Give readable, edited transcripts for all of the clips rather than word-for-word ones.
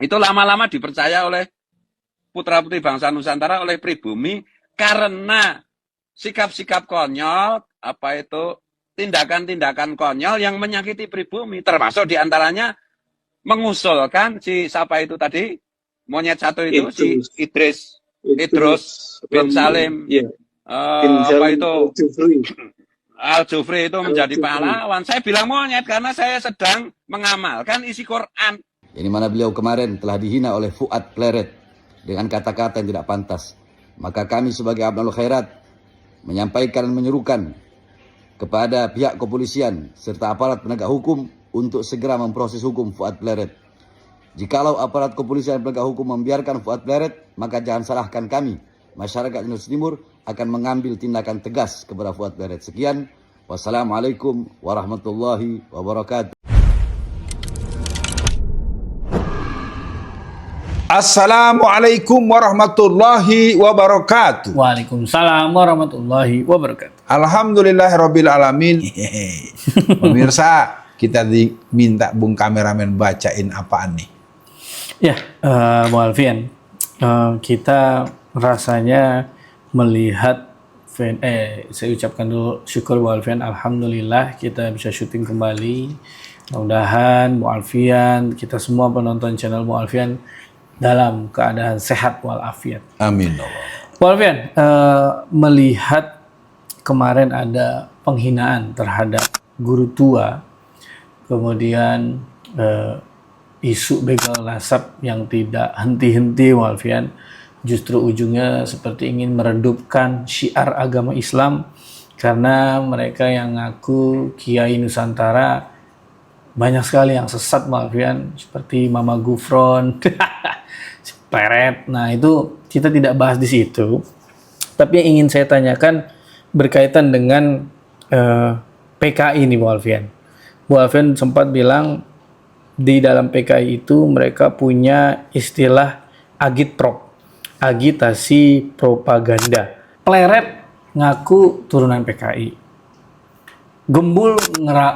Itu lama-lama dipercaya oleh putra-putri bangsa Nusantara, oleh pribumi, karena sikap-sikap konyol, apa itu, tindakan-tindakan konyol yang menyakiti pribumi, termasuk diantaranya mengusulkan si siapa itu tadi, monyet satu itu, si Idrus, Idrus bin Salim, ya, bin apa Salim itu, Al-Jufri, Al-Jufri itu menjadi Al-Jufri. pahlawan. Saya bilang monyet karena saya sedang mengamalkan isi Quran. Ini mana beliau kemarin telah dihina oleh Fuad Pleret dengan kata-kata yang tidak pantas. Maka kami sebagai Abnul Khairat menyampaikan dan menyerukan kepada pihak kepolisian serta aparat penegak hukum untuk segera memproses hukum Fuad Pleret. Jikalau aparat kepolisian penegak hukum membiarkan Fuad Pleret, maka jangan salahkan kami, masyarakat Indonesia Timur, akan mengambil tindakan tegas kepada Fuad Pleret. Sekian, wassalamualaikum warahmatullahi wabarakatuh. Assalamualaikum warahmatullahi wabarakatuh. Waalaikumsalam warahmatullahi wabarakatuh. Alhamdulillahirabbil alamin. Pemirsa, kita diminta Bung kameramen bacain apaan nih? Ya, Bu Alfian, kita rasanya melihat saya ucapkan dulu syukur Bu Alfian, alhamdulillah kita bisa syuting kembali. Mudah-mudahan Bu Alfian, kita semua penonton channel Bu Alfian dalam keadaan sehat walafiat. Amin. Bu Alfian, melihat kemarin ada penghinaan terhadap guru tua, kemudian isu begal nasab yang tidak henti-henti, Bu Alfian, justru ujungnya seperti ingin meredupkan syiar agama Islam karena mereka yang ngaku Kiai Nusantara banyak sekali yang sesat, Bu Alfian, seperti Mama Gufron, Pleret. Nah, itu kita tidak bahas di situ. Tapi yang ingin saya tanyakan berkaitan dengan PKI ini, Bu Alfian. Bu Alfian sempat bilang di dalam PKI itu mereka punya istilah agitprop, agitasi propaganda. Pleret ngaku turunan PKI. Gembul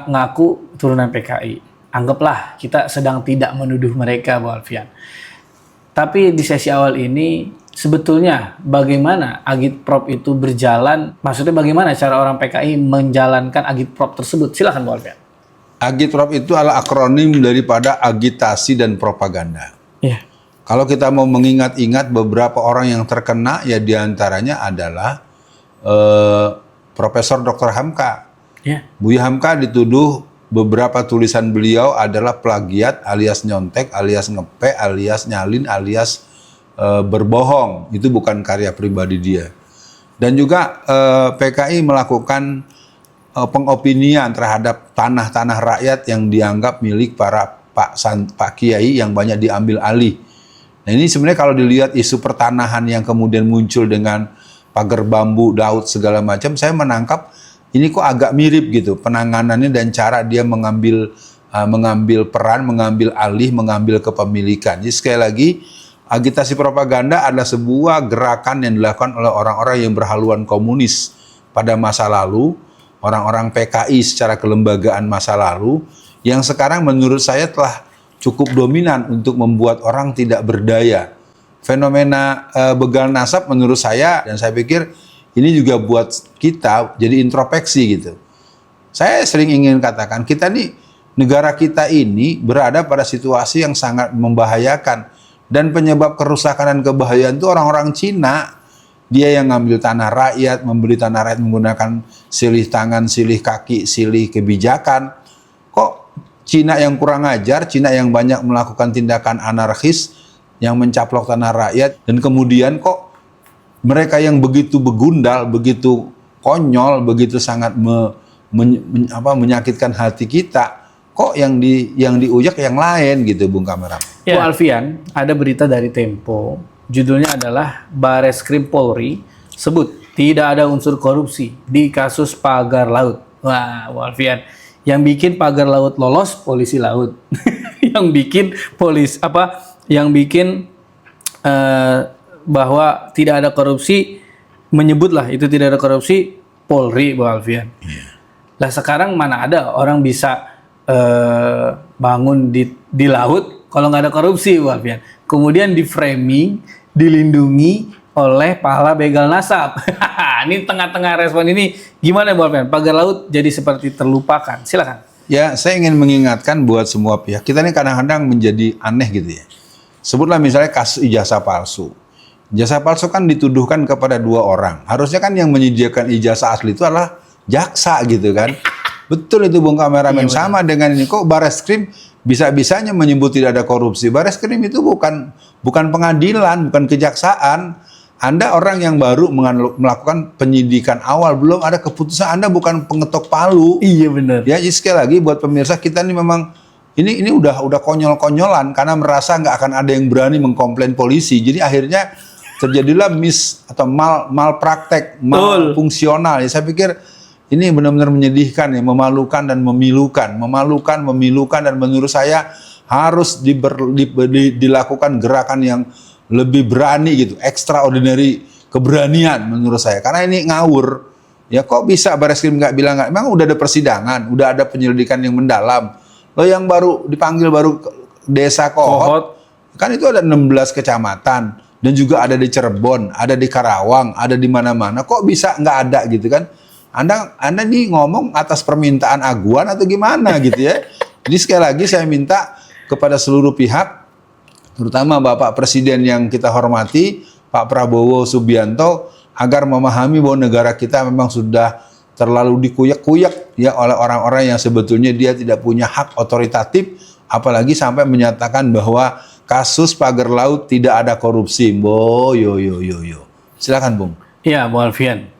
ngaku turunan PKI. Anggaplah kita sedang tidak menuduh mereka, Bu Alfian. Tapi di sesi awal ini sebetulnya bagaimana agitprop itu berjalan? Maksudnya bagaimana cara orang PKI menjalankan agitprop tersebut? Silakan Bu Alfian. Agitprop itu adalah akronim daripada agitasi dan propaganda. Iya. Kalau kita mau mengingat-ingat beberapa orang yang terkena, ya diantaranya adalah Profesor Dr. Hamka. Ya. Buya Hamka dituduh beberapa tulisan beliau adalah plagiat alias nyontek, alias ngepe, alias nyalin, alias berbohong. Itu bukan karya pribadi dia. Dan juga PKI melakukan pengopinian terhadap tanah-tanah rakyat yang dianggap milik para Pak Kiai yang banyak diambil alih. Nah, ini sebenarnya kalau dilihat isu pertanahan yang kemudian muncul dengan pagar bambu, laut segala macam, saya menangkap ini kok agak mirip gitu penanganannya dan cara dia mengambil peran, mengambil alih, mengambil kepemilikan. Jadi sekali lagi, agitasi propaganda adalah sebuah gerakan yang dilakukan oleh orang-orang yang berhaluan komunis pada masa lalu, orang-orang PKI secara kelembagaan masa lalu, yang sekarang menurut saya telah cukup dominan untuk membuat orang tidak berdaya. Fenomena begal nasab menurut saya, dan saya pikir ini juga buat kita jadi introspeksi gitu. Saya sering ingin katakan, kita nih, negara kita ini berada pada situasi yang sangat membahayakan. Dan penyebab kerusakan dan kebahayaan itu orang-orang Cina. Dia yang ngambil tanah rakyat, membeli tanah rakyat menggunakan silih tangan, silih kaki, silih kebijakan. Kok Cina yang kurang ajar, Cina yang banyak melakukan tindakan anarkis, yang mencaplok tanah rakyat, dan kemudian kok mereka yang begitu begundal, begitu konyol, begitu sangat menyakitkan hati kita, kok yang diujak yang lain gitu, Bung kameramen. Ya. Bu Alfian, ada berita dari Tempo, judulnya adalah Bareskrim Polri sebut tidak ada unsur korupsi di kasus pagar laut. Wah, Bu Alfian, yang bikin pagar laut lolos polisi laut, yang bikin bahwa tidak ada korupsi, menyebutlah itu tidak ada korupsi, Polri, Bu Alfian. Lah sekarang mana ada orang bisa bangun di laut kalau nggak ada korupsi, Bu Alfian. Kemudian di framing, dilindungi oleh pahala begal nasab. Ini tengah-tengah respon ini gimana, Bu Alfian? Pagar laut jadi seperti terlupakan. Silakan. Ya, saya ingin mengingatkan buat semua pihak. Kita ini kadang-kadang menjadi aneh gitu ya. Sebutlah misalnya kasus ijazah palsu. Ijazah palsu kan dituduhkan kepada 2 orang. Harusnya kan yang menyediakan ijazah asli itu adalah jaksa gitu kan. Betul itu Bung Kameramen. Sama dengan ini, kok Bareskrim bisa-bisanya menyebut tidak ada korupsi. Bareskrim itu bukan pengadilan, bukan kejaksaan. Anda orang yang baru melakukan penyidikan awal, belum ada keputusan, Anda bukan pengetok palu. Iya benar. Ya, jadi sekali lagi buat pemirsa, kita ini memang ini udah konyol-konyolan karena merasa nggak akan ada yang berani mengkomplain polisi. Jadi akhirnya terjadilah malpraktek, malfungsional. Ya, saya pikir ini benar-benar menyedihkan ya, memalukan dan memilukan, dan menurut saya harus dilakukan gerakan yang lebih berani gitu, extraordinary keberanian menurut saya. Karena ini ngawur. Ya kok bisa Bareskrim nggak bilang nggak? Memang udah ada persidangan, udah ada penyelidikan yang mendalam. Lo yang baru dipanggil baru Desa Kohot, kan itu ada 16 kecamatan dan juga ada di Cirebon, ada di Karawang, ada di mana-mana. Kok bisa nggak ada gitu kan? Anda nih ngomong atas permintaan aguan atau gimana gitu ya? Jadi sekali lagi saya minta kepada seluruh pihak, terutama Bapak Presiden yang kita hormati, Pak Prabowo Subianto, agar memahami bahwa negara kita memang sudah terlalu dikuyak-kuyak ya oleh orang-orang yang sebetulnya dia tidak punya hak otoritatif, apalagi sampai menyatakan bahwa kasus pagar laut tidak ada korupsi. Yo. Silakan Bung. Iya, Bu Alfian.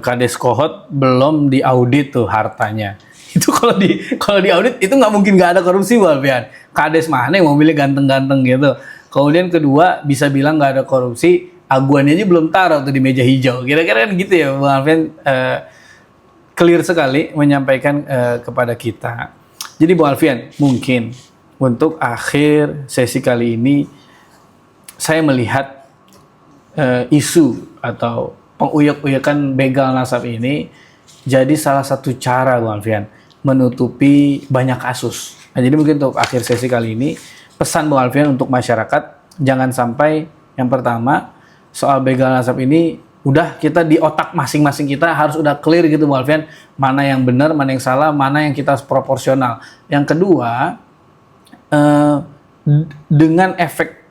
Kades Kohot belum diaudit tuh hartanya. Itu kalau diaudit itu nggak mungkin nggak ada korupsi, Bu Alfian. Kades mana yang mobilnya ganteng-ganteng gitu. Kemudian kedua bisa bilang nggak ada korupsi, aguannya aja belum taruh tuh di meja hijau. Kira-kira kan gitu ya, Bu Alfian. Clear sekali menyampaikan kepada kita. Jadi Bu Alfian, mungkin untuk akhir sesi kali ini saya melihat isu atau penguyek-uyekan begal nasab ini jadi salah satu cara Bu Alfian menutupi banyak kasus. Nah, jadi mungkin untuk akhir sesi kali ini pesan Bu Alfian untuk masyarakat, jangan sampai yang pertama soal begal nasab ini udah kita di otak masing-masing kita harus udah clear gitu Bu Alfian, mana yang benar, mana yang salah, mana yang kita proporsional. Yang kedua, dengan efek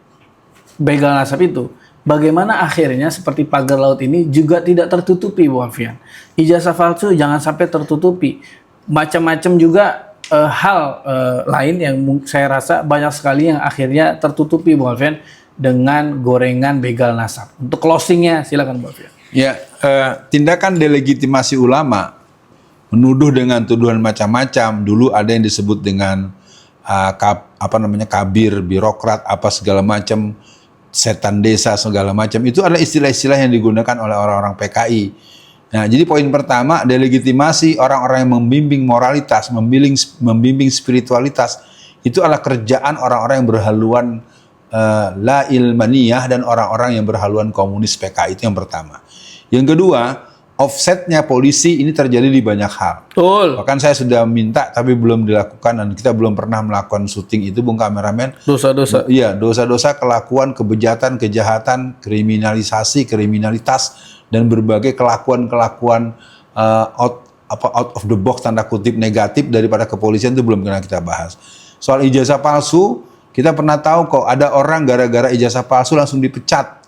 begal nasab itu, bagaimana akhirnya seperti pagar laut ini juga tidak tertutupi Bu Alfian. Ijazah palsu jangan sampai tertutupi. Macam-macam juga hal lain yang saya rasa banyak sekali yang akhirnya tertutupi Bu Alfian dengan gorengan begal nasab. Untuk closingnya silakan Bu Alfian. Ya, tindakan delegitimasi ulama menuduh dengan tuduhan macam-macam. Dulu ada yang disebut dengan kabir, birokrat, apa segala macam, setan desa segala macam. Itu adalah istilah-istilah yang digunakan oleh orang-orang PKI. Nah, jadi poin pertama, delegitimasi orang-orang yang membimbing moralitas, membimbing spiritualitas, itu adalah kerjaan orang-orang yang berhaluan la ilmaniyah dan orang-orang yang berhaluan komunis PKI. Itu yang pertama. Yang kedua, offsetnya polisi ini terjadi di banyak hal. Betul. Bahkan saya sudah minta tapi belum dilakukan dan kita belum pernah melakukan syuting itu, Bung Kameramen. Dosa-dosa. Iya, dosa-dosa, kelakuan, kejahatan, kriminalitas dan berbagai kelakuan out of the box tanda kutip negatif daripada kepolisian itu belum pernah kita bahas. Soal ijazah palsu, kita pernah tahu kok ada orang gara-gara ijazah palsu langsung dipecat.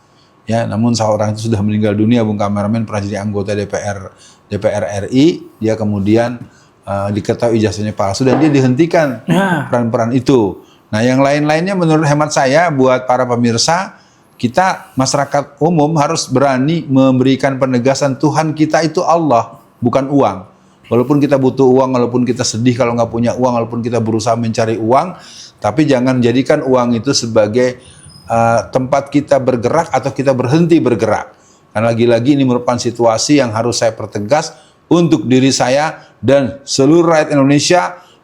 Ya, namun seorang itu sudah meninggal dunia, Bung Kameramen, pernah jadi anggota DPR RI, dia kemudian diketahui ijazahnya palsu dan dia dihentikan peran-peran itu. Nah, yang lain-lainnya menurut hemat saya buat para pemirsa, kita masyarakat umum harus berani memberikan penegasan Tuhan kita itu Allah, bukan uang. Walaupun kita butuh uang, walaupun kita sedih kalau nggak punya uang, walaupun kita berusaha mencari uang, tapi jangan jadikan uang itu sebagai tempat kita bergerak atau kita berhenti bergerak. Karena lagi-lagi ini merupakan situasi yang harus saya pertegas untuk diri saya dan seluruh rakyat Indonesia.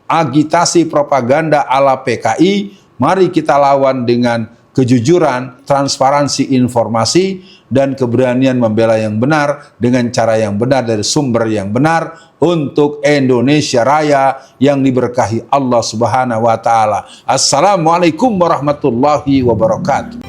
Agitasi propaganda ala PKI, mari kita lawan dengan kejujuran, transparansi informasi, dan keberanian membela yang benar dengan cara yang benar dari sumber yang benar untuk Indonesia Raya yang diberkahi Allah Subhanahu wa taala. Assalamualaikum warahmatullahi wabarakatuh.